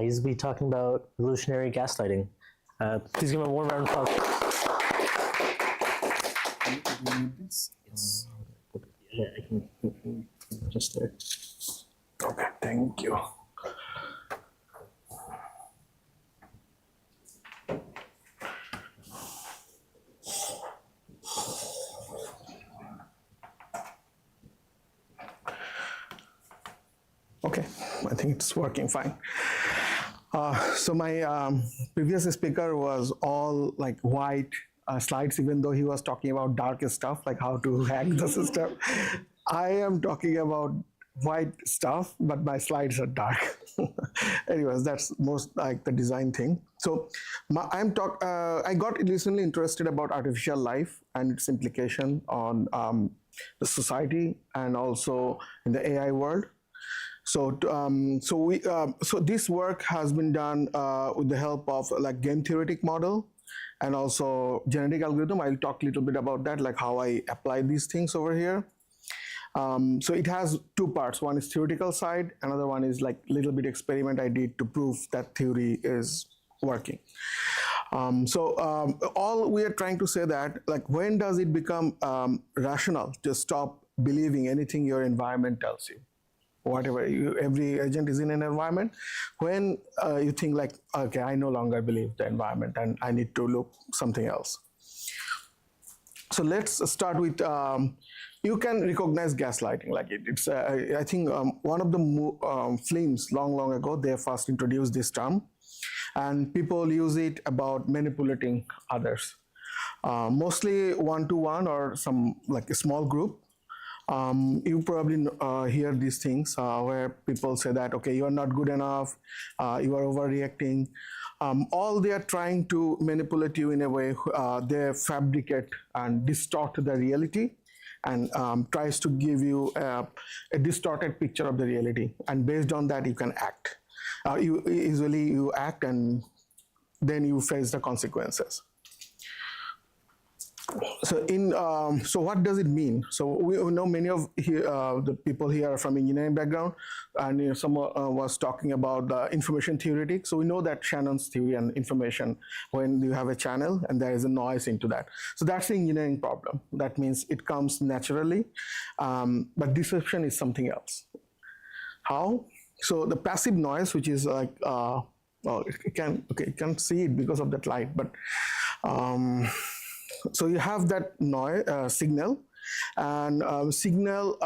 He's going to be talking about evolutionary gaslighting. Please give him a warm round of applause. Yes. Yeah, I can just there. Okay, thank you. Okay, I think it's working fine. So my previous speaker was all like white slides, even though he was talking about dark stuff, like how to hack the system. I am talking about white stuff, but my slides are dark. Anyways, that's most like the design thing. So I got recently interested about artificial life and its implication on the society and also in the AI world. So this work has been done with the help of like game theoretic model and also genetic algorithm. I'll talk a little bit about that, like how I apply these things over here. So it has two parts. One is theoretical side. Another one is like little bit experiment I did to prove that theory is working. All we are trying to say that like when does it become rational to stop believing anything your environment tells you? Whatever every agent is in an environment, when you think like, okay, I no longer believe the environment and I need to look something else. So let's start with you can recognize gaslighting. Like it's I think one of the films long ago they first introduced this term, and people use it about manipulating others, mostly one-to-one or some like a small group. You probably hear these things where people say that, okay, you are not good enough, you are overreacting. All they are trying to manipulate you in a way, they fabricate and distort the reality and tries to give you a distorted picture of the reality. And based on that, you can act. You act and then you face the consequences. So what does it mean? So we know many of the people here are from engineering background, and someone was talking about the information theoretic. So we know that Shannon's theory and information, when you have a channel and there is a noise into that. So that's the engineering problem. That means it comes naturally, but deception is something else. How? So the passive noise, which is like, well, you can't see it because of that light, but so you have that noise signal, and signal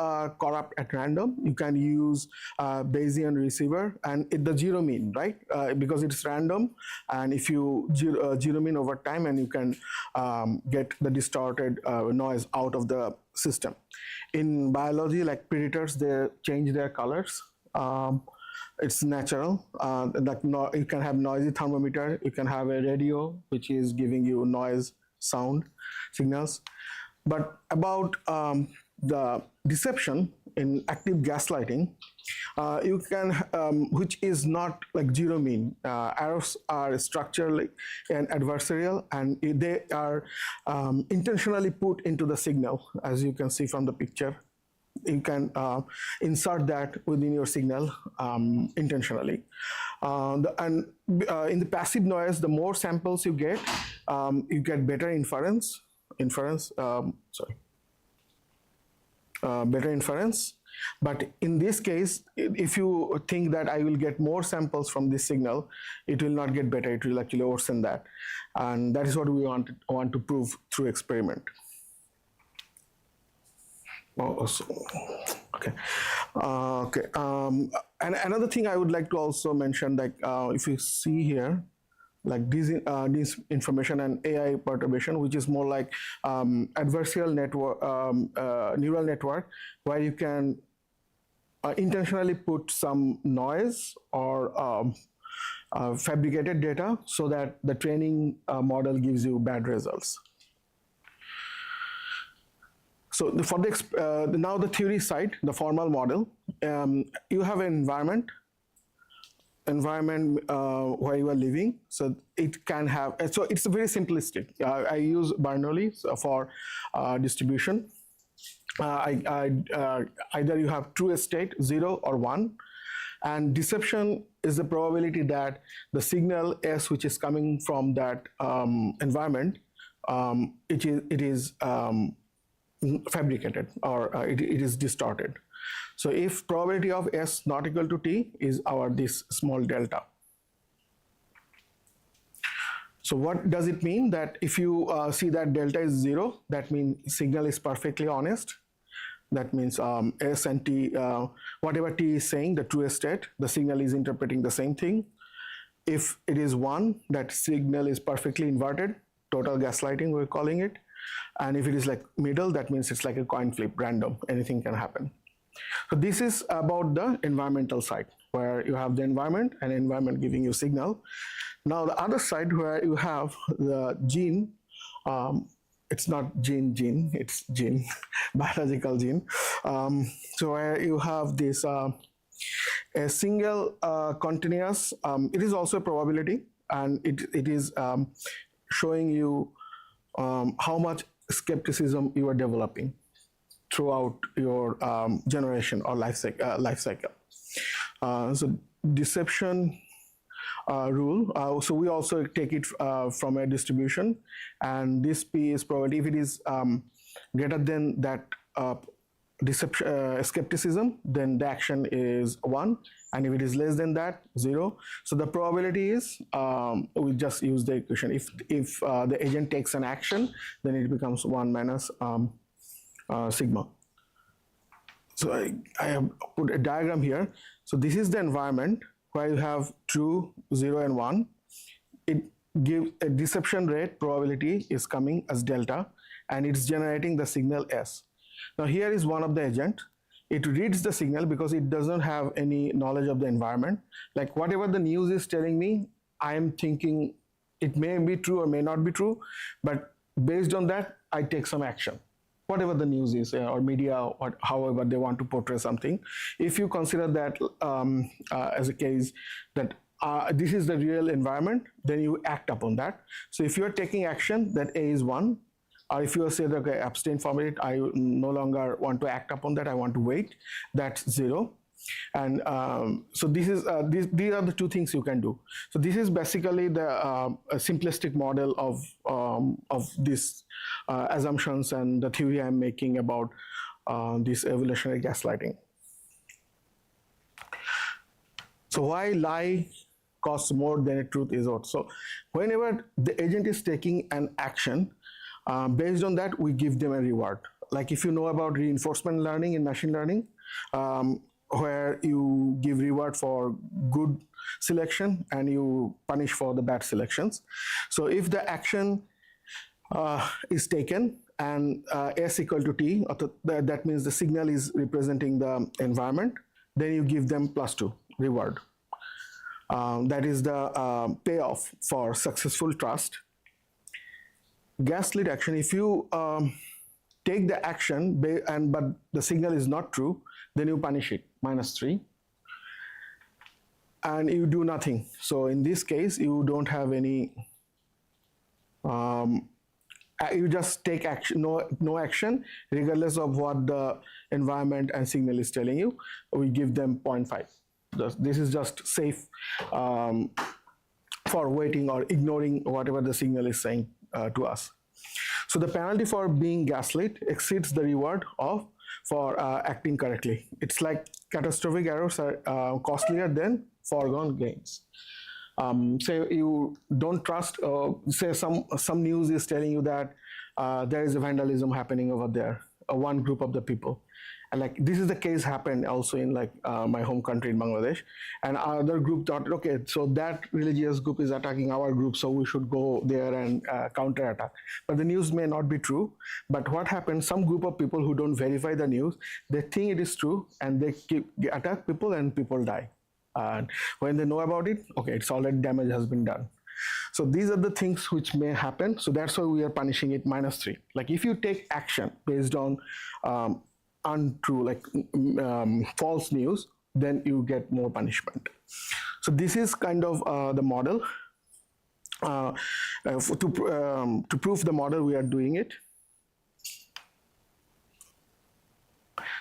corrupt at random. You can use Bayesian receiver and the zero mean, right? Because it's random, and if you zero mean over time, and you can get the distorted noise out of the system. In biology, like predators, they change their colors. It's natural. You can have noisy thermometer. You can have a radio, which is giving you noise, sound signals. But about the deception in active gaslighting, you can, which is not like zero mean. Errors are structurally and adversarial, and they are intentionally put into the signal, as you can see from the picture. You can insert that within your signal intentionally. In the passive noise, the more samples you get better inference. Better inference. But in this case, if you think that I will get more samples from this signal, it will not get better. It will actually worsen that, and that is what we want to prove through experiment. Okay. And another thing I would like to also mention, like if you see here, like this information and AI perturbation, which is more like adversarial network, neural network, where you can intentionally put some noise or fabricated data so that the training model gives you bad results. So for now the theory side, the formal model, you have an environment where you are living. So it can have, so it's very simplistic. I use Bernoulli for distribution. Either you have true state 0 or 1, and deception is the probability that the signal S, which is coming from that environment, it is fabricated, or it is distorted. So if probability of S not equal to T is our this small delta. So what does it mean? That if you see that delta is 0, that means signal is perfectly honest. That means S and T, whatever T is saying, the true state, the signal is interpreting the same thing. If it is 1, that signal is perfectly inverted, total gaslighting we're calling it. And if it is like middle, that means it's like a coin flip, random, anything can happen. So this is about the environmental side, where you have the environment and environment giving you signal. Now the other side, where you have the gene, it's not gene, it's gene, biological gene. So where you have this a single continuous, it is also a probability, and it is showing you how much skepticism you are developing throughout your generation or life cycle. So deception rule. So we also take it from a distribution, and this P is probability. If it is greater than that skepticism, then the action is 1, and if it is less than that, 0. So the probability is, we just use the equation. If the agent takes an action, then it becomes 1 minus sigma. So I have put a diagram here. So this is the environment where you have true, 0, and 1. It gives a deception rate probability is coming as delta, and it's generating the signal S. Now here is one of the agent. It reads the signal because it doesn't have any knowledge of the environment. Like whatever the news is telling me, I am thinking it may be true or may not be true, but based on that, I take some action. Whatever the news is, or media, or however they want to portray something. If you consider that as a case that this is the real environment, then you act upon that. So if you are taking action, that A is 1. Or if you say that, okay, abstain from it, I no longer want to act upon that, I want to wait, that's 0. And so this is these are the two things you can do. So this is basically the simplistic model of these assumptions and the theory I'm making about this evolutionary gaslighting. So why lie costs more than a truth is what? So whenever the agent is taking an action, based on that, we give them a reward. Like if you know about reinforcement learning in machine learning, where you give reward for good selection and you punish for the bad selections. So if the action is taken and S equal to T, that means the signal is representing the environment, then you give them +2 reward. That is the payoff for successful trust. Gaslit action, if you take the action but the signal is not true, then you punish it, -3, and you do nothing. So in this case, you don't have any, you just take action, no action, regardless of what the environment and signal is telling you. We give them 0.5. This is just safe for waiting or ignoring whatever the signal is saying to us. So the penalty for being gaslit exceeds the reward for acting correctly. It's like catastrophic errors are costlier than foregone gains. Say you don't trust, say some news is telling you that there is a vandalism happening over there, one group of the people. And like this is the case happened also in like my home country in Bangladesh, and other group thought, okay, so that religious group is attacking our group, so we should go there and counter attack. But the news may not be true. But what happens? Some group of people who don't verify the news, they think it is true, and they attack people, and people die. And when they know about it, okay, it's already damage has been done. So these are the things which may happen. So that's why we are punishing it -3. Like if you take action based on untrue, like false news, then you get more punishment. So this is kind of the model. To prove the model, we are doing it.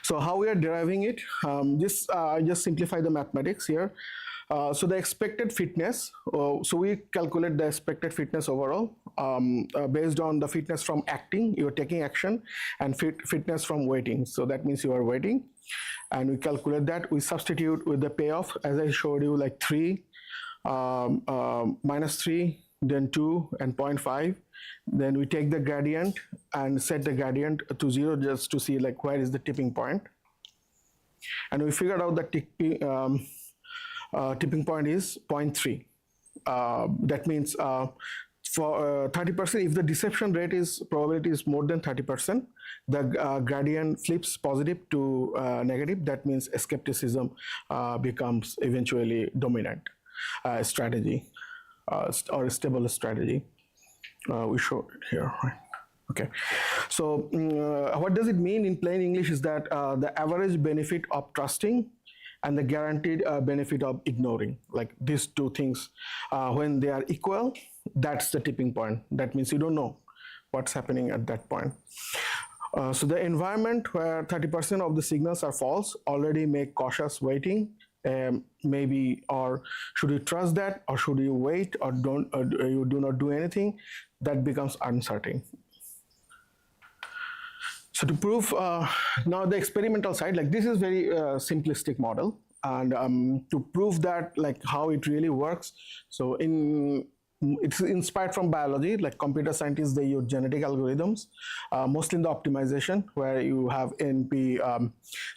So how we are deriving it? I just simplify the mathematics here. So the expected fitness, so we calculate the expected fitness overall based on the fitness from acting, you're taking action, and fitness from waiting. So that means you are waiting, and we calculate that. We substitute with the payoff, as I showed you, like 3, minus 3, then 2, and 0.5. Then we take the gradient and set the gradient to 0 just to see like where is the tipping point. And we figured out that tipping point is 0.3. That means for 30%, if the deception rate is probability is more than 30%, the gradient flips positive to negative. That means skepticism becomes eventually dominant strategy or stable strategy. We show it here, right? Okay, so what does it mean in plain English is that the average benefit of trusting and the guaranteed benefit of ignoring, like these two things, when they are equal, that's the tipping point. That means you don't know what's happening at that point. So the environment where 30% of the signals are false already make cautious waiting. Maybe, or should you trust that, or should you wait, or you do not do anything? That becomes uncertain. So to prove now the experimental side, like this is very simplistic model, and to prove that like how it really works. So it's inspired from biology, like computer scientists, they use genetic algorithms, mostly in the optimization, where you have NP,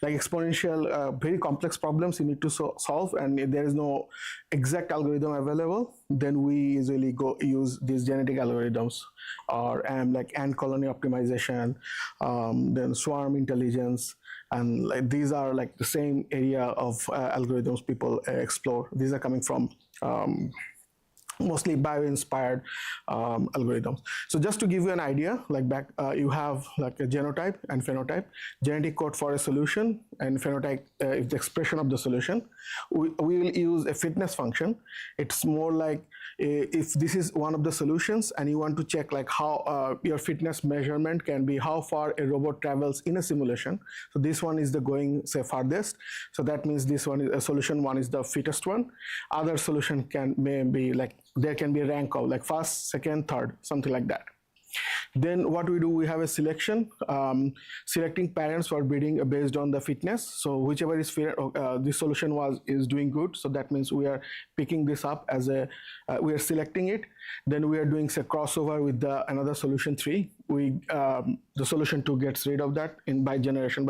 like exponential, very complex problems you need to solve, and if there is no exact algorithm available, then we usually go use these genetic algorithms, or like ant colony optimization, then swarm intelligence, and like these are like the same area of algorithms people explore. These are coming from mostly bio-inspired algorithms. So just to give you an idea, like you have like a genotype and phenotype, genetic code for a solution, and phenotype is the expression of the solution. We will use a fitness function. It's more like if this is one of the solutions and you want to check like how your fitness measurement can be how far a robot travels in a simulation. So this one is the going say farthest. So that means this one is solution 1 is the fittest one. Other solution may be like there can be a rank of like first, second, third, something like that. Then what we do, we have a selection, selecting parents for breeding based on the fitness. So whichever is fit, this solution is doing good. So that means we are picking this up as a, we are selecting it. Then we are doing say crossover with another solution 3. The solution 2 gets rid of that by generation.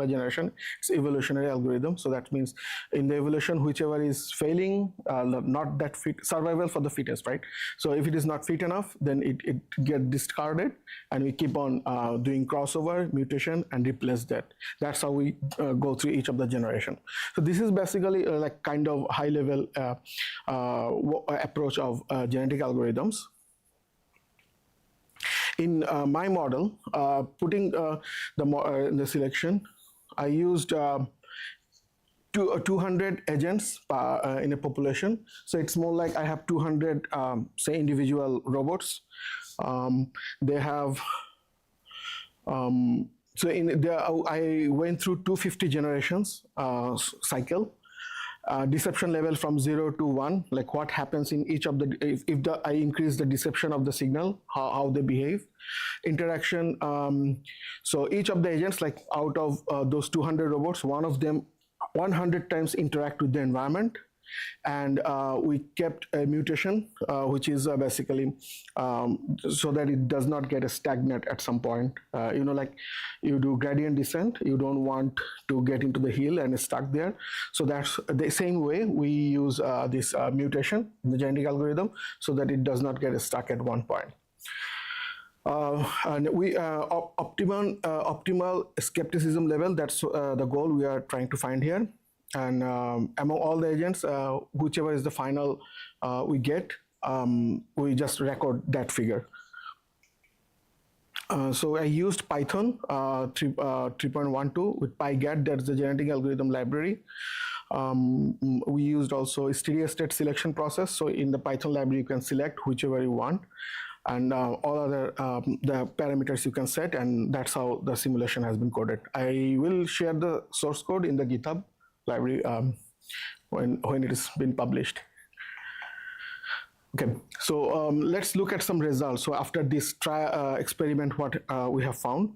It's evolutionary algorithm. So that means in the evolution, whichever is failing, not that fit, survival for the fittest, right? So if it is not fit enough, then it gets discarded, and we keep on doing crossover, mutation, and replace that. That's how we go through each of the generation. So this is basically like kind of high level approach of genetic algorithms. In my model, putting the selection, I used 200 agents in a population. So it's more like I have 200, say, individual robots. They have, so I went through 250 generations cycle. Deception level from 0 to 1, like what happens in each of the, if I increase the deception of the signal, how they behave. Interaction, so each of the agents, like out of those 200 robots, one of them 100 times interact with the environment. And we kept a mutation, which is basically so that it does not get a stagnant at some point. You know, like you do gradient descent, you don't want to get into the hill and stuck there. So that's the same way we use this mutation in the genetic algorithm so that it does not get stuck at one point. And we optimal skepticism level, that's the goal we are trying to find here. And among all the agents, whichever is the final we get, we just record that figure. So I used Python 3.12 with PyGat, that's the genetic algorithm library. We used also a steady state selection process. So in the Python library, you can select whichever you want, and all other the parameters you can set, and that's how the simulation has been coded. I will share the source code in the GitHub library when it has been published. Okay, so let's look at some results. So after this experiment, what we have found.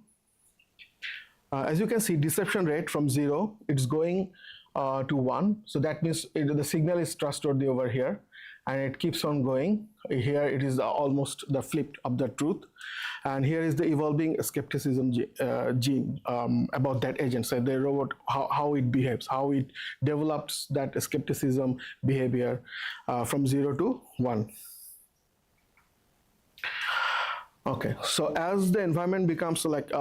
As you can see, deception rate from 0, it's going to 1. So that means the signal is trustworthy over here, and it keeps on going. Here it is almost the flip of the truth. And here is the evolving skepticism gene about that agent, so the robot, how it behaves, how it develops that skepticism behavior from 0 to 1. Okay, so as the environment becomes like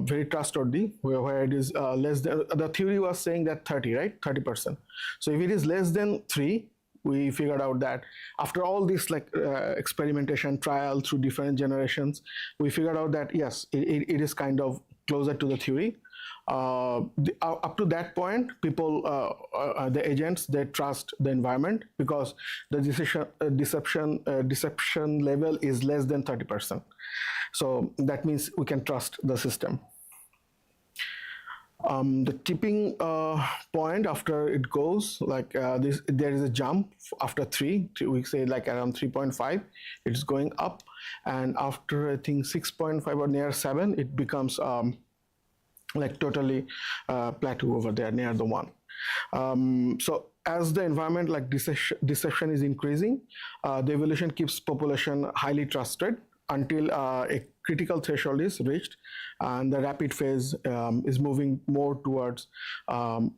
very trustworthy, where it is less than, the theory was saying that 30, right? 30%. So if it is less than 3, we figured out that after all this like experimentation, trial through different generations, we figured out that yes, it is kind of closer to the theory. Up to that point, people, the agents, they trust the environment because the deception level is less than 30%. So that means we can trust the system. The tipping point after it goes like there is a jump after 3, we say like around 3.5, it's going up, and after I think 6.5 or near 7, it becomes like totally plateau over there near the 1. So as the environment like deception is increasing, the evolution keeps population highly trusted until a critical threshold is reached, and the rapid phase is moving more towards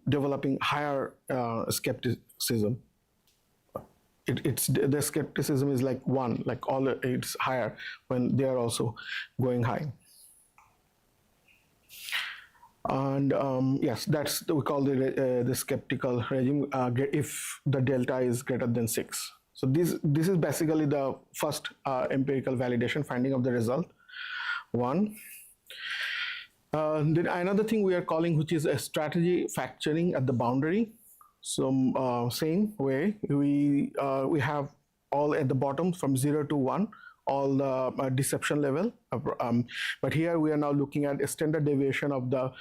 developing higher skepticism. It's the skepticism is like 1, like all it's higher when they are also going high. And yes, that's we call the skeptical regime if the delta is greater than 6. So this is basically the first empirical validation finding of the result 1. Then another thing we are calling, which is a strategy factoring at the boundary. So same way we have all at the bottom from 0 to 1. All the deception level, but here we are now looking at a standard deviation of the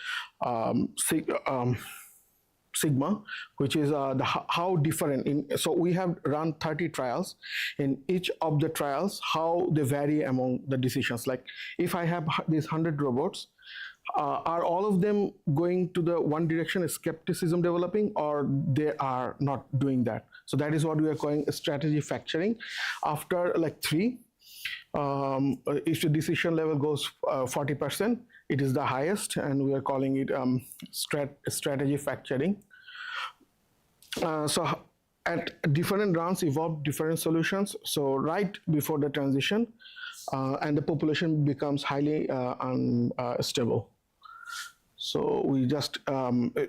sigma, which is how different. So we have run 30 trials. In each of the trials, how they vary among the decisions. Like if I have these 100 robots, are all of them going to the one direction, skepticism developing, or they are not doing that? So that is what we are calling strategy factoring. After like 3. If the decision level goes 40%, it is the highest, and we are calling it strategy factoring. So at different runs evolve different solutions. So right before the transition, and the population becomes highly unstable. So we just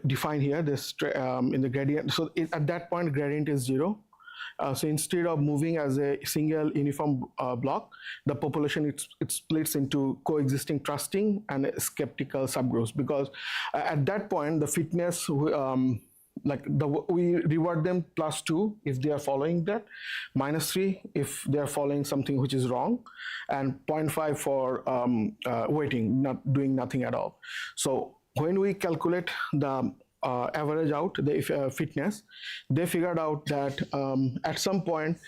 define here this in the gradient. So at that point, gradient is 0. So instead of moving as a single uniform block, the population it splits into coexisting trusting and skeptical subgroups, because at that point the fitness we reward them +2 if they are following that, -3 if they are following something which is wrong, and 0.5 for waiting, not doing nothing at all. So when we calculate the average out the fitness, they figured out that at some point,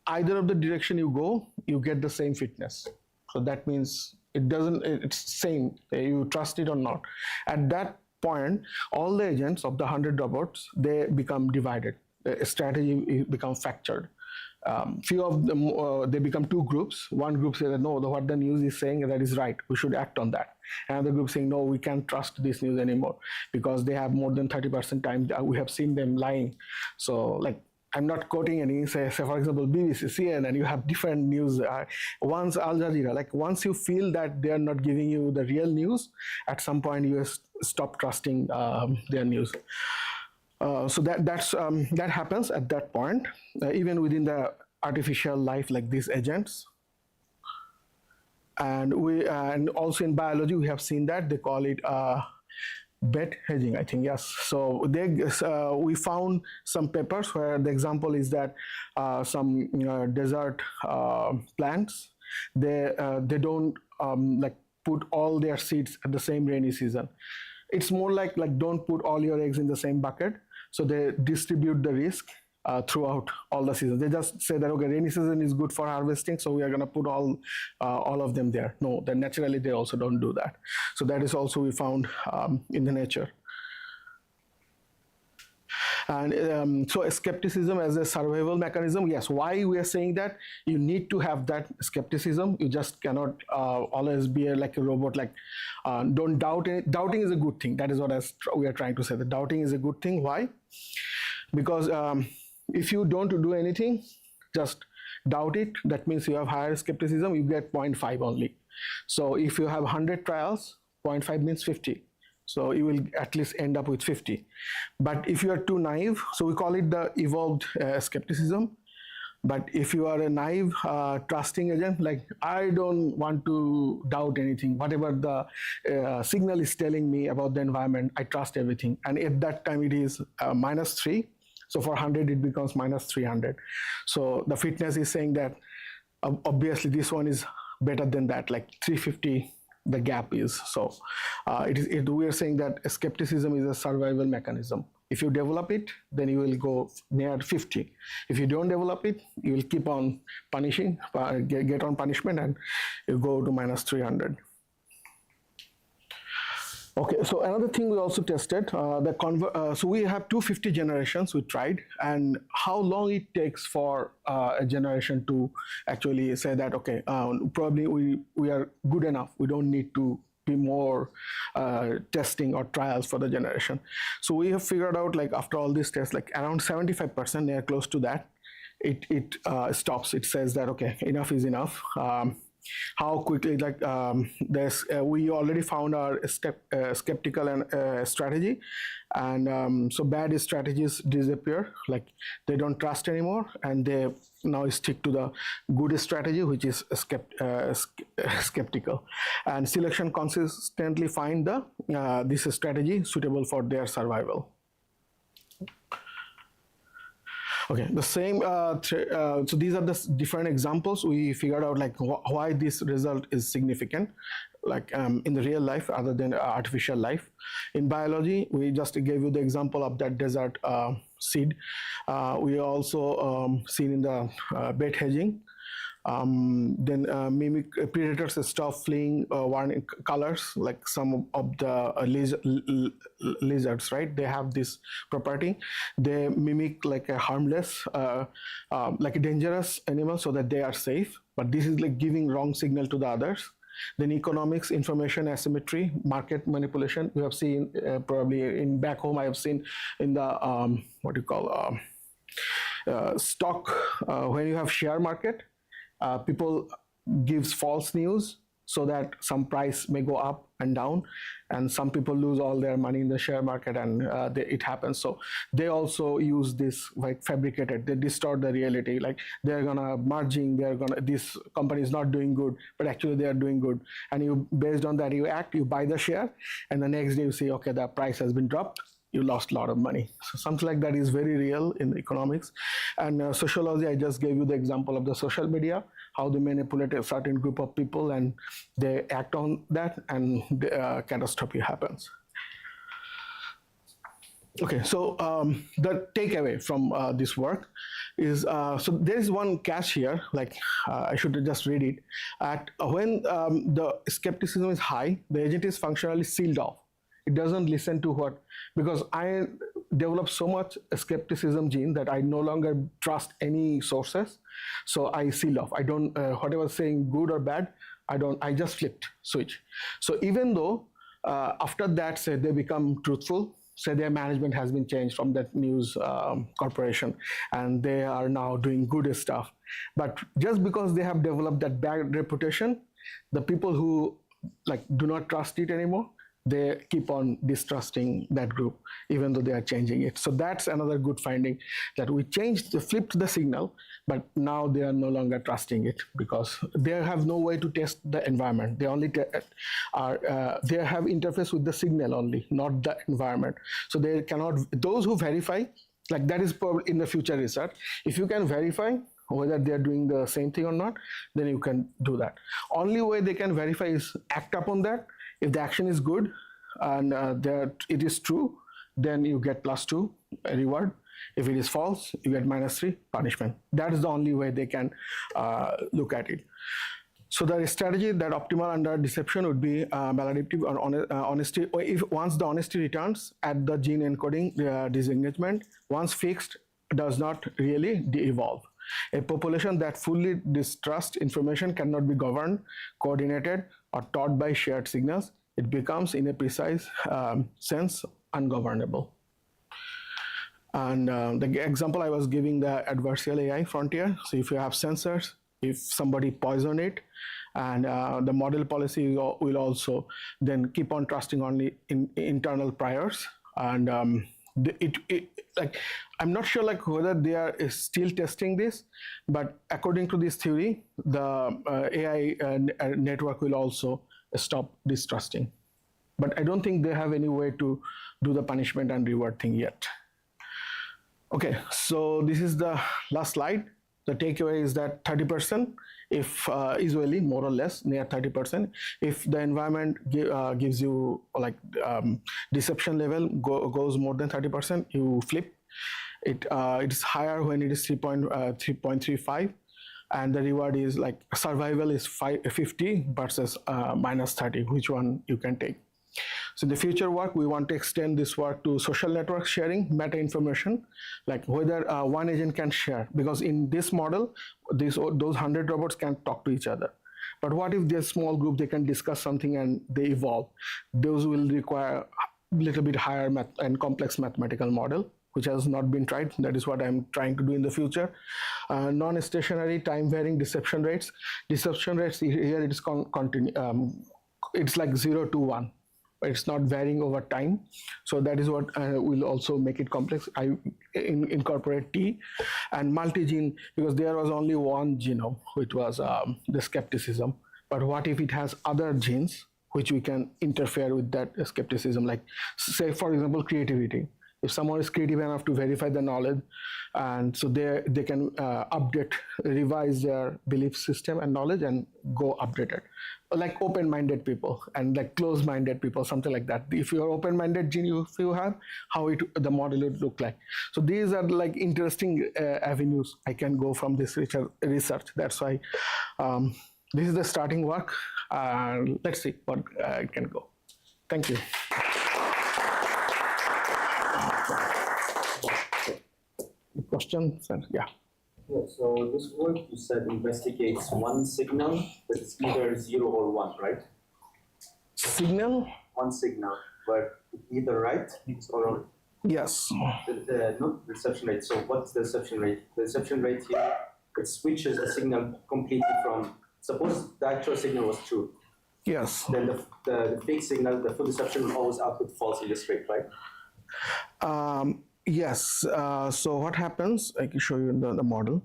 either of the direction you go, you get the same fitness. So that means it's same, you trust it or not. At that point, all the agents of the 100 robots, they become divided. The strategy becomes fractured. Few of them, they become 2 groups. One group says that no, what the news is saying, that is right, we should act on that. Another group saying no, we can't trust this news anymore because they have more than 30% time we have seen them lying. So like, I'm not quoting any, say for example BBC, CNN, you have different news. Once Al Jazeera, like once you feel that they are not giving you the real news, at some point you stop trusting their news. So that happens at that point, even within the artificial life like these agents. And also in biology we have seen that they call it bet hedging, I think, yes. So we found some papers where the example is that some desert plants, they don't like put all their seeds at the same rainy season. It's more like don't put all your eggs in the same bucket. So they distribute the risk throughout all the seasons. They just say that, okay, rainy season is good for harvesting, so we are going to put all of them there. No, then naturally they also don't do that. So that is also we found in the nature. And so skepticism as a survival mechanism, yes, why we are saying that? You need to have that skepticism. You just cannot always be like a robot, like don't doubt it. Doubting is a good thing. That is what we are trying to say, that doubting is a good thing. Why? Because if you don't do anything, just doubt it, that means you have higher skepticism, you get 0.5 only. So if you have 100 trials, 0.5 means 50. So you will at least end up with 50. But if you are too naive, so we call it the evolved skepticism. But if you are a naive trusting agent, like I don't want to doubt anything, whatever the signal is telling me about the environment, I trust everything. And at that time it is -3. So for 100 it becomes -300. So the fitness is saying that obviously this one is better than that, like 350 the gap is. So we are saying that skepticism is a survival mechanism. If you develop it, then you will go near 50. If you don't develop it, you will keep on punishing, get on punishment, and you go to -300. Okay, so another thing we also tested, so we have 250 generations we tried, and how long it takes for a generation to actually say that, okay, probably we are good enough, we don't need to be more testing or trials for the generation. So we have figured out, like after all these tests, like around 75%, they are close to that, it stops. It says that, okay, enough is enough. How quickly, like we already found our skeptical and strategy, and so bad strategies disappear, like they don't trust anymore, and they now stick to the good strategy, which is skeptical, and selection consistently find the this strategy suitable for their survival. Okay, the same, so these are the different examples. We figured out like why this result is significant, like in the real life other than artificial life. In biology, we just gave you the example of that desert seed. We also seen in the bait hedging. Then mimic predators stop fleeing warning colors, like some of the lizards, right? They have this property. They mimic like a harmless, like a dangerous animal so that they are safe. But this is like giving wrong signal to the others. Then economics, information asymmetry, market manipulation. We have seen probably in back home. I have seen in the what do you call stock when you have share market. People gives false news so that some price may go up and down, and some people lose all their money in the share market, and it happens. So they also use this like fabricated. They distort the reality. Like they're gonna merging. This company is not doing good, but actually they are doing good. And you, based on that, you act. You buy the share, and the next day you see, okay, the price has been dropped. You lost a lot of money. So something like that is very real in economics. And sociology, I just gave you the example of the social media, how they manipulate a certain group of people and they act on that, and the catastrophe happens. Okay, so the takeaway from this work is, so there is one catch here, like I should just read it. When the skepticism is high, the agent is functionally sealed off. It doesn't listen to what, because I developed so much skepticism gene that I no longer trust any sources. So I seal off. I don't, whatever saying good or bad, I just flipped switch. So even though after that, say they become truthful, say their management has been changed from that news corporation and they are now doing good stuff. But just because they have developed that bad reputation, the people who like do not trust it anymore, they keep on distrusting that group, even though they are changing it. So that's another good finding, that we flipped the signal, but now they are no longer trusting it because they have no way to test the environment. They only they have interface with the signal only, not the environment. So they cannot, those who verify, like that is probably in the future research. If you can verify whether they are doing the same thing or not, then you can do that. Only way they can verify is act upon that. If the action is good and it is true, then you get +2 reward. If it is false, you get -3 punishment. That is the only way they can look at it. So the strategy that optimal under deception would be maladaptive or honesty. If once the honesty returns at the gene encoding disengagement, once fixed, does not really de-evolve. A population that fully distrusts information cannot be governed, coordinated, or taught by shared signals. It becomes, in a precise sense, ungovernable. And the example I was giving, the adversarial AI frontier. So if you have sensors, if somebody poison it, and the model policy will also then keep on trusting only in internal priors. And like, I'm not sure like whether they are still testing this, but according to this theory, the AI network will also stop distrusting. But I don't think they have any way to do the punishment and reward thing yet. Okay, so this is the last slide. The takeaway is that 30%, if usually more or less near 30%, if the environment gives you like deception level goes more than 30%, you flip. It's higher when it is 3.35, and the reward is like survival is 50 versus -30. Which one you can take? So the future work, we want to extend this work to social network sharing, meta information, like whether one agent can share, because in this model, those 100 robots can talk to each other. But what if there's a small group, they can discuss something and they evolve? Those will require a little bit higher and complex mathematical model, which has not been tried. That is what I'm trying to do in the future. Non-stationary time varying deception rates. Deception rates here, it is it's like 0 to 1. It's not varying over time. So that is what will also make it complex. I incorporate T and multi-gene, because there was only one genome, which was the skepticism. But what if it has other genes which we can interfere with that skepticism? Like, say, for example, creativity. If someone is creative enough to verify the knowledge, and so they can update, revise their belief system and knowledge and go update it. Like open-minded people and like closed-minded people, something like that. If you're open-minded gene, if you have, how the model would look like. So these are like interesting avenues I can go from this research. That's why this is the starting work. Let's see what it can go. Thank you. Questions? Yeah. Yeah, so this work you said investigates one signal, but it's either 0 or 1, right? Signal? One signal, but either right or wrong. Yes. Not the reception rate. So what's the reception rate? The reception rate here, it switches the signal completely from, suppose the actual signal was true. Yes. Then the fake signal, the full deception will always output false in this rate, right? Yes. So what happens, I can show you in the model.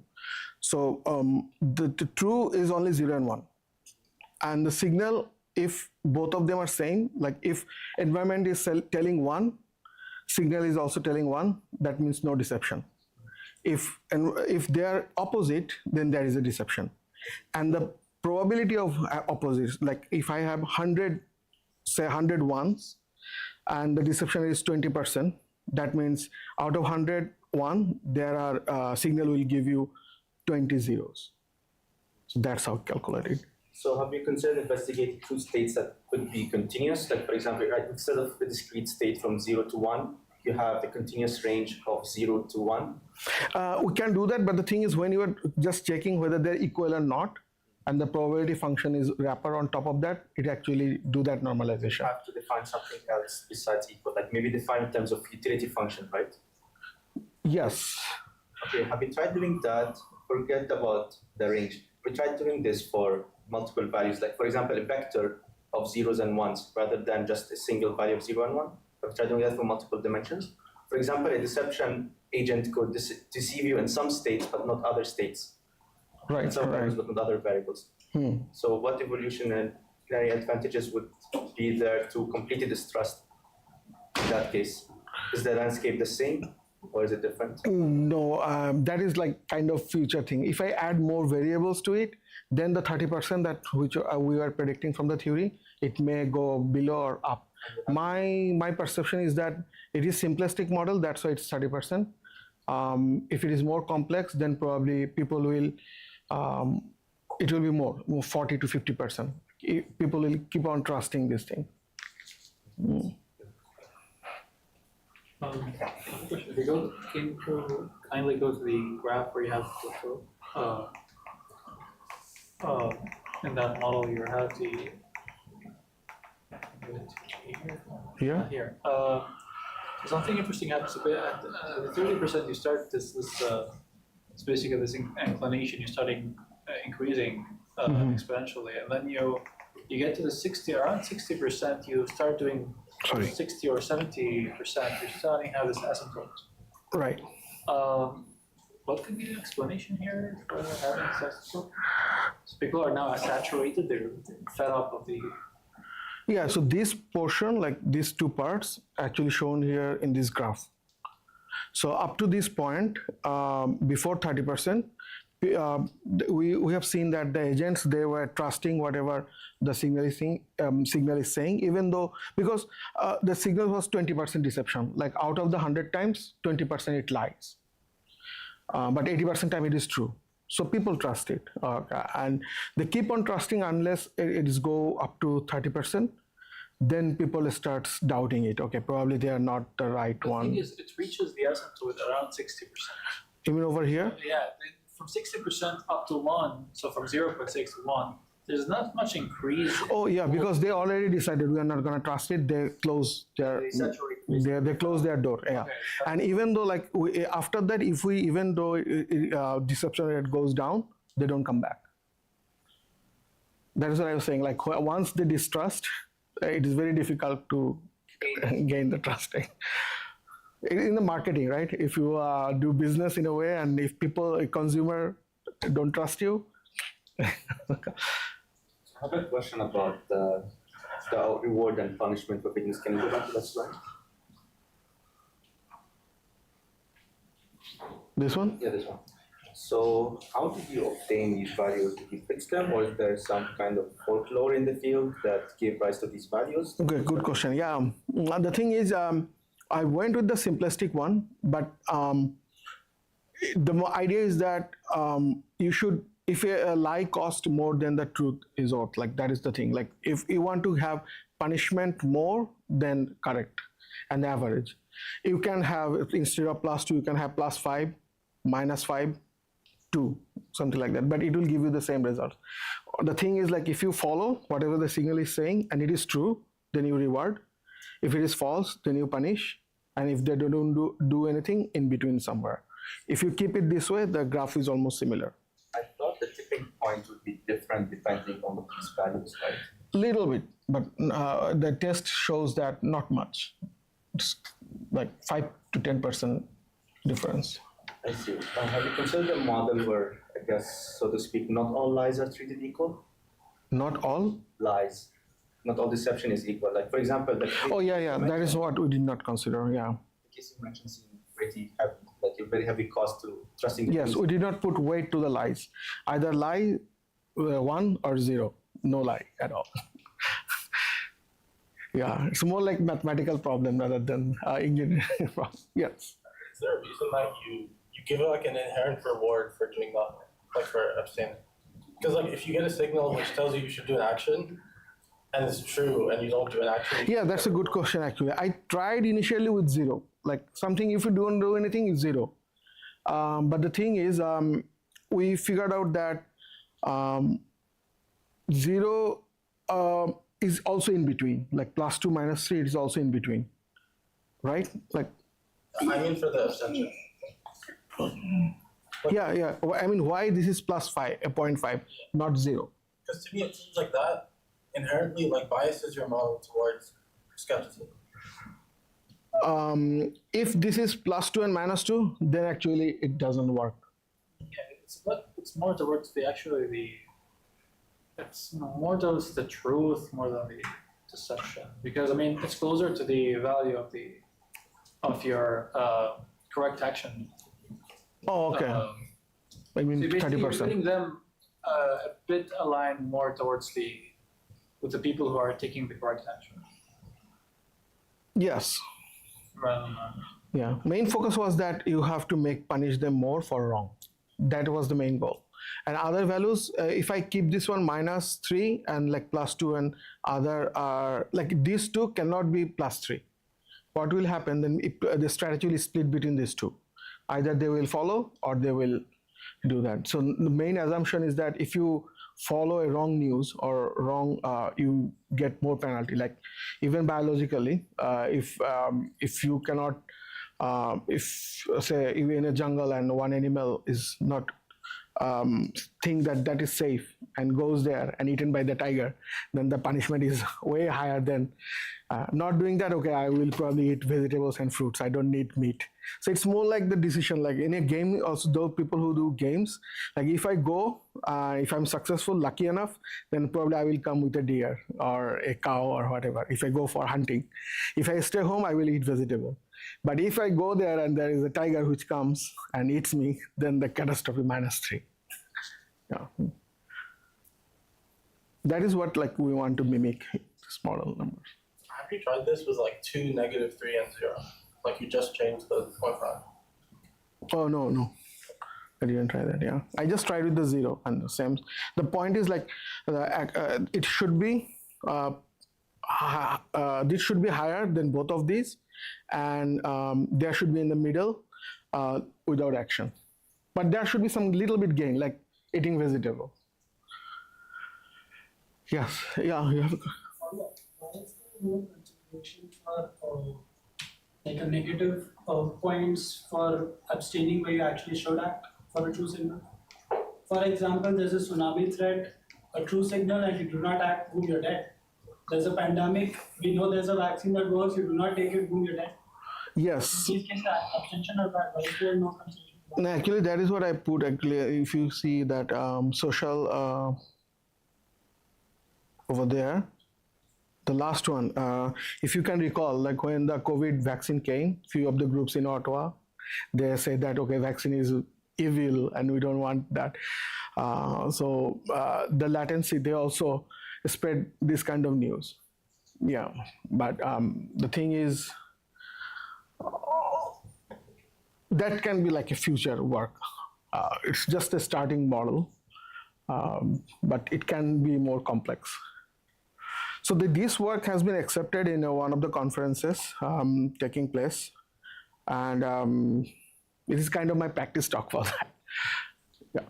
So the true is only 0 and 1. And the signal, if both of them are same, like if environment is telling 1, signal is also telling 1, that means no deception. If they are opposite, then there is a deception. And the probability of opposites, like if I have 100, say 100 ones, and the deception is 20%, that means out of 101, there are signal will give you 20 zeros. So that's how calculated. So have you considered investigating two states that could be continuous? Like, for example, right, instead of the discrete state from 0 to 1, you have the continuous range of 0 to 1? We can do that, but the thing is, when you are just checking whether they're equal or not, and the probability function is wrapper on top of that, it actually do that normalization. You have to define something else besides equal, like maybe define in terms of utility function, right? Yes. Okay, have you tried doing that? Forget about the range. We tried doing this for multiple values, like for example, a vector of zeros and ones, rather than just a single value of 0 and 1. Have you tried doing that for multiple dimensions? For example, a deception agent could deceive you in some states, but not other states. Right. Some variables, but not other variables. So what evolutionary advantages would be there to completely distrust in that case? Is the landscape the same, or is it different? No, that is like kind of future thing. If I add more variables to it, then the 30% that which we were predicting from the theory, it may go below or up. My perception is that it is simplistic model, that's why it's 30%. If it is more complex, then probably people will, it will be more 40 to 50%. People will keep on trusting this thing. If you go, can you kindly go to the graph where you have in that model you have the Here? here. Something interesting happens a bit at the 30%. You start this it's basically this inclination. You're starting increasing exponentially, and then you get to the 60, around 60%. You start doing 60 or 70%. You're starting to have this asymptote. Right. What could be the explanation here for having this asymptote? So people are now saturated. They're fed up of the. Yeah, so this portion, like these two parts, actually shown here in this graph. So up to this point, before 30%, we have seen that the agents, they were trusting whatever the signal is saying, even though, because the signal was 20% deception, like out of the 100 times, 20% it lies. But 80% time it is true. So people trust it, and they keep on trusting unless it is go up to 30%. Then people starts doubting it. Okay, probably they are not the right one. The thing is, it reaches the asymptote around 60%. Even over here? Yeah, from 60% up to 1, so from 0.6 to 1, there's not much increase. Oh yeah, because they already decided we are not going to trust it. They close their they close their door. Yeah, okay. And even though like after that, if we even though deception rate goes down, they don't come back. That is what I was saying. Like once they distrust, it is very difficult to gain the trusting. In the marketing, right? If you do business in a way, and if a consumer don't trust you. I have a question about the reward and punishment for fitness. Can you go back to that slide? This one? Yeah, this one. So how did you obtain these values? Did you fix them, or is there some kind of folklore in the field that gave rise to these values? Okay, good question. Yeah, the thing is, I went with the simplistic one, but the idea is that you should, if a lie costs more than the truth is out, like that is the thing. Like if you want to have punishment more than correct and the average, you can have, instead of +2, you can have +5, -5, 2, something like that, but it will give you the same result. The thing is, like if you follow whatever the signal is saying and it is true, then you reward. If it is false, then you punish. And if they don't do anything, in between somewhere. If you keep it this way, the graph is almost similar. I thought the tipping point would be different depending on these values, right? Little bit, but the test shows that not much. It's like 5 to 10% difference. I see. Have you considered a model where, I guess, so to speak, not all lies are treated equal? Not all? Lies. Not all deception is equal. Like, for example, that is what we did not consider, yeah. The case you mentioned seemed pretty heavy, like a very heavy cost to trusting the Yes, we did not put weight to the lies. Either lie 1 or 0, no lie at all. Yeah, it's more like mathematical problem rather than engineering problem. Yes. Is there a reason that you give like an inherent reward for doing nothing, like for abstaining? Because like if you get a signal which tells you should do an action, and it's true, and you don't do an action. Yeah, that's a good question actually. I tried initially with 0, like something if you don't do anything is 0. But the thing is, we figured out that 0 is also in between, like +2 -3 is also in between, right? Like. I mean for the abstention. Yeah. I mean, why this is +5, 0.5, not 0? Because to me it seems like that inherently like biases your model towards skepticism. If this is +2 and -2, then actually it doesn't work. Yeah, it's more towards it's more towards the truth more than the deception, because I mean it's closer to the value of your correct action. Oh, okay. I mean, so 30%. Putting them a bit aligned more towards with the people who are taking the correct action. Yes. Rather than Yeah, main focus was that you have to punish them more for wrong. That was the main goal. And other values, if I keep this one -3 and like +2 and other are like these two cannot be +3. What will happen then? The strategy will split between these two. Either they will follow or they will do that. So the main assumption is that if you follow a wrong news or wrong, you get more penalty. Like even biologically, if you cannot, if say you're in a jungle and one animal is not think that that is safe and goes there and eaten by the tiger, then the punishment is way higher than not doing that. Okay, I will probably eat vegetables and fruits. I don't need meat. So it's more like the decision, like in a game also, those people who do games, like if I go, if I'm successful, lucky enough, then probably I will come with a deer or a cow or whatever. If I go for hunting, if I stay home, I will eat vegetable. But if I go there and there is a tiger which comes and eats me, then the catastrophe -3. Yeah. That is what like we want to mimic this model numbers. Have you tried this with like 2, -3, and 0? Like you just changed the 0.5? Oh, no. I didn't try that, yeah. I just tried with the 0 and the same. The point is like, it should be, this should be higher than both of these, and there should be in the middle without action. But there should be some little bit gain, like eating vegetable. Yes, yeah, you have a... Consideration for like a negative points for abstaining where you actually should act for a true signal. For example, there's a tsunami threat, a true signal, and you do not act, boom, you're dead. There's a pandemic, we know there's a vaccine that works, you do not take it, boom, you're dead. Yes. In these cases, abstention or bad, but if there is no consideration. No, actually, that is what I put. Actually, if you see that social over there, the last one, if you can recall, like when the COVID vaccine came, few of the groups in Ottawa, they said that, okay, vaccine is evil and we don't want that. So the latency, they also spread this kind of news. Yeah, but the thing is, that can be like a future work. It's just a starting model, but it can be more complex. So this work has been accepted in one of the conferences taking place, and it is kind of my practice talk for that. Yeah.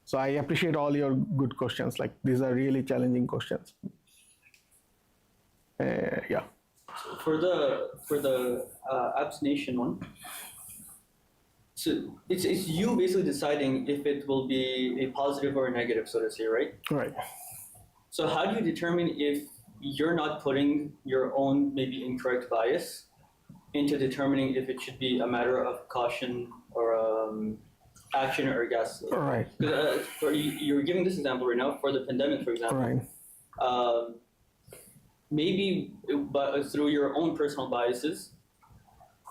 So I appreciate all your good questions. Like these are really challenging questions. Yeah. For the abstination one, so it's you basically deciding if it will be a positive or a negative, so to say, right? Right. So how do you determine if you're not putting your own maybe incorrect bias into determining if it should be a matter of caution or action or gaslighting? Right. You're giving this example right now for the pandemic, for example. Right. Maybe but through your own personal biases,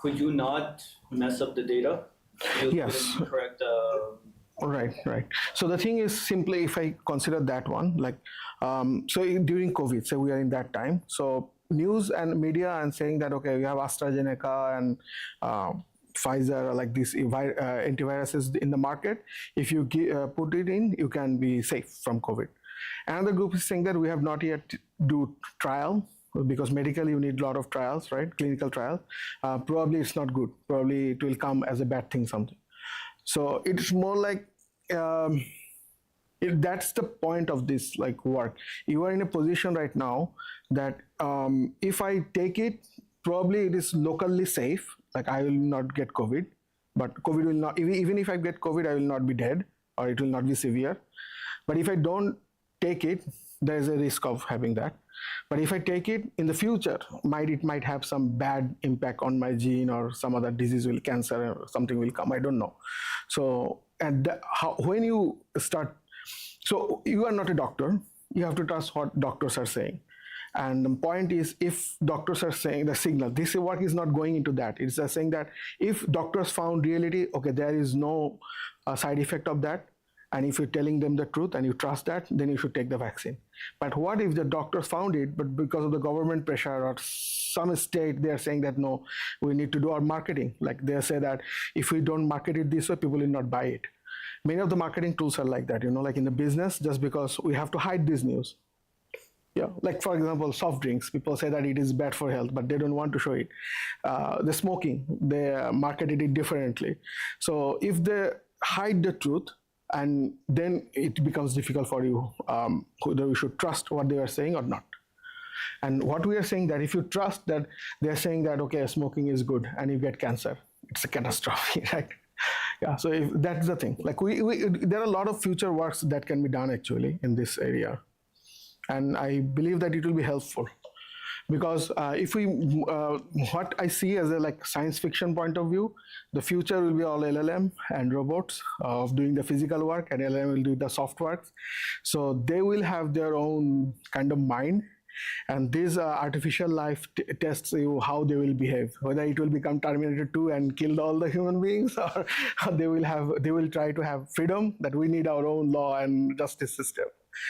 could you not mess up the data? Yes. Correct. Right. So the thing is simply if I consider that one, like, so during COVID, so we are in that time. So news and media and saying that, okay, we have AstraZeneca and Pfizer, like these antiviruses in the market. If you put it in, you can be safe from COVID. Another group is saying that we have not yet do trial because medically you need a lot of trials, right? Clinical trial. Probably it's not good. Probably it will come as a bad thing, something. So it's more like that's the point of this like work. You are in a position right now that if I take it, probably it is locally safe. Like I will not get COVID, but COVID will not. Even if I get COVID, I will not be dead or it will not be severe. But if I don't take it, there is a risk of having that. But if I take it in the future, it might have some bad impact on my gene or some other disease will cancer or something will come. I don't know. So when you start, so you are not a doctor. You have to trust what doctors are saying. And the point is, if doctors are saying the signal, this work is not going into that. It's saying that if doctors found reality, okay, there is no side effect of that, and if you're telling them the truth and you trust that, then you should take the vaccine. But what if the doctors found it, but because of the government pressure or some state, they're saying that no, we need to do our marketing. Like they say that if we don't market it this way, people will not buy it. Many of the marketing tools are like that, like in the business, just because we have to hide this news. Yeah, like for example, soft drinks. People say that it is bad for health, but they don't want to show it. The smoking, they marketed it differently. So if they hide the truth, and then it becomes difficult for you whether you should trust what they are saying or not. And what we are saying that if you trust that they're saying that, okay, smoking is good and you get cancer, it's a catastrophe, right? Yeah, so if that's the thing. Like there are a lot of future works that can be done actually in this area. And I believe that it will be helpful. Because if we, what I see as a like science fiction point of view, the future will be all LLM and robots of doing the physical work, and LLM will do the soft works. So they will have their own kind of mind, and this artificial life tests you how they will behave, whether it will become Terminator 2 and kill all the human beings, or they will try to have freedom, that we need our own law and justice system.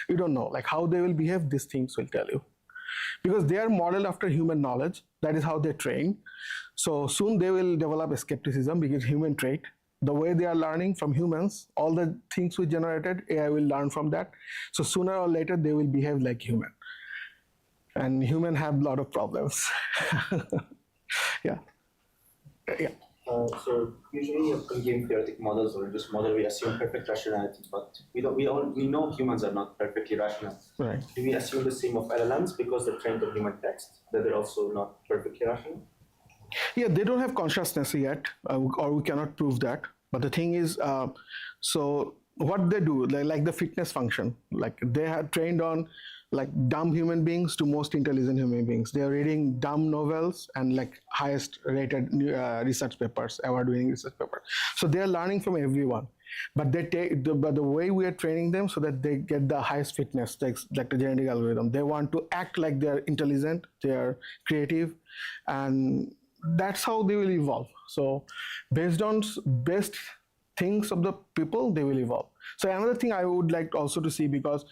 We don't know, like how they will behave. These things will tell you. Because they are modeled after human knowledge, that is how they train. So soon they will develop a skepticism, because human trait. The way they are learning from humans, all the things we generated, AI will learn from that. So sooner or later they will behave like human. And human have a lot of problems. Yeah. Yeah. So usually in game theoretic models or just model, we assume perfect rationality, but we know humans are not perfectly rational. Right. Do we assume the same of LLMs because they're trained on human text, that they're also not perfectly rational? Yeah, they don't have consciousness yet, or we cannot prove that. But the thing is, so what they do, like the fitness function, like they have trained on like dumb human beings to most intelligent human beings. They are reading dumb novels and like highest rated research papers, award-winning research papers. So they are learning from everyone. But they take the way we are training them so that they get the highest fitness, like the genetic algorithm. They want to act like they're intelligent, they're creative, and that's how they will evolve. So based on best things of the people, they will evolve. So another thing I would like also to see, because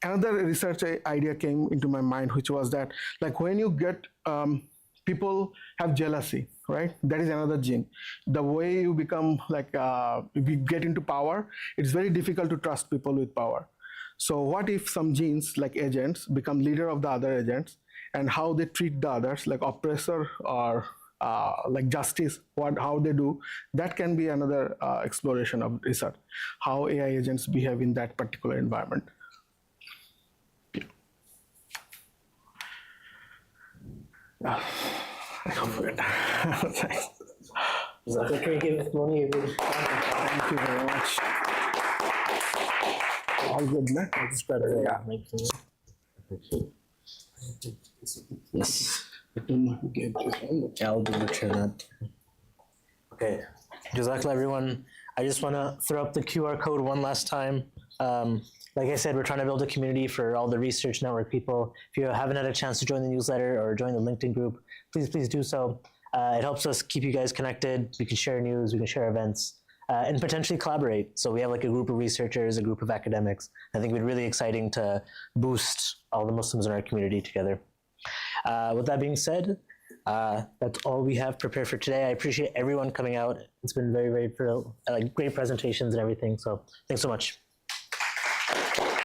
another research idea came into my mind, which was that like when you get people have jealousy, right? That is another gene. The way you become like if you get into power, it's very difficult to trust people with power. So what if some genes like agents become leader of the other agents, and how they treat the others, like oppressor or like justice, how they do, that can be another exploration of research, how AI agents behave in that particular environment. I don't forget. Thanks. Is that okay? Give money. Thank you very much. All good, man. I'll just grab it. Yeah. Yes. I don't know who gave this one. I'll do return that. Okay. Jazakallah, everyone. I just want to throw up the QR code one last time. Like I said, we're trying to build a community for all the research network people. If you haven't had a chance to join the newsletter or join the LinkedIn group, please do so. It helps us keep you guys connected. We can share news, we can share events, and potentially collaborate. So we have like a group of researchers, a group of academics. I think it would be really exciting to boost all the Muslims in our community together. With that being said, that's all we have prepared for today. I appreciate everyone coming out. It's been very, very great presentations and everything. So thanks so much.